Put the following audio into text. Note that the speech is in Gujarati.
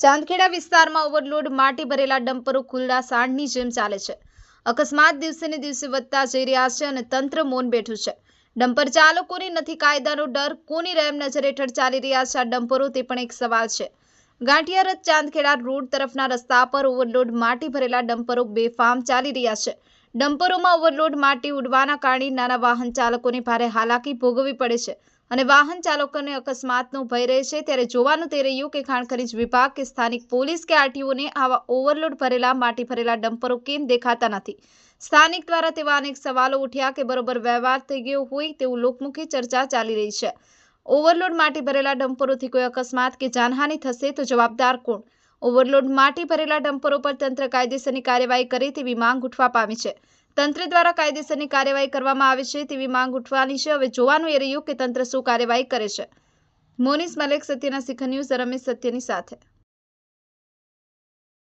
ચાંદખેડા વિસ્તારમાં ઓવરલોડ માટી ભરેલા ડમ્પરો ખુલ્લા સાંઢની જેમ ચાલે છે. અકસ્માત દિવસે ને દિવસે વધતા જઈ રહ્યા છે અને તંત્ર મૌન બેઠું છે. ડમ્પર ચાલકોને નથી કાયદાનો ડર, કોની રહેમ નજર હેઠળ ચાલી રહ્યા છે આ ડમ્પરો, તે પણ એક સવાલ છે. ગાંઠિયારથ ચાંદખેડા રોડ તરફના રસ્તા પર ઓવરલોડ માટી ભરેલા ડમ્પરો બેફામ ચાલી રહ્યા છે. ડમ્પરોમાં ઓવરલોડ માટી ઉડવાના કારણે નાના વાહન ચાલકોને ભારે હાલાકી ભોગવવી પડે છે અને વાહન ચાલકોને અકસ્માતનો ભય રહે છે. ત્યારે જોવાનું તે રહ્યું કે ખાણ ખનીજ વિભાગ કે સ્થાનિક પોલીસ કે આરટીઓને આવા ઓવરલોડ ભરેલા માટી ભરેલા ડમ્પરો કેમ દેખાતા નથી. સ્થાનિક દ્વારા તેવા અનેક સવાલો ઉઠ્યા કે બરોબર વ્યવહાર થઈ ગયો હોય તેવું લોકમુખી ચર્ચા ચાલી રહી છે. ઓવરલોડ માટી ભરેલા ડમ્પરોથી કોઈ અકસ્માત કે જાનહાનિ થશે તો જવાબદાર કોણ? ઓવરલોડ માટી ભરેલા ડમ્પરો પર તંત્ર કાયદેસરની કાર્યવાહી કરે તેવી માંગ ઉઠવા પામી છે. તંત્ર દ્વારા કાયદેસરની કાર્યવાહી કરવામાં આવે છે તેવી માંગ ઉઠવાની છે. હવે જોવાનું એ રહ્યું કે તંત્ર શું કાર્યવાહી કરે છે. મોનિસ મલેક, સત્યના શિખર ન્યૂઝ, રમેશ સત્યની સાથે.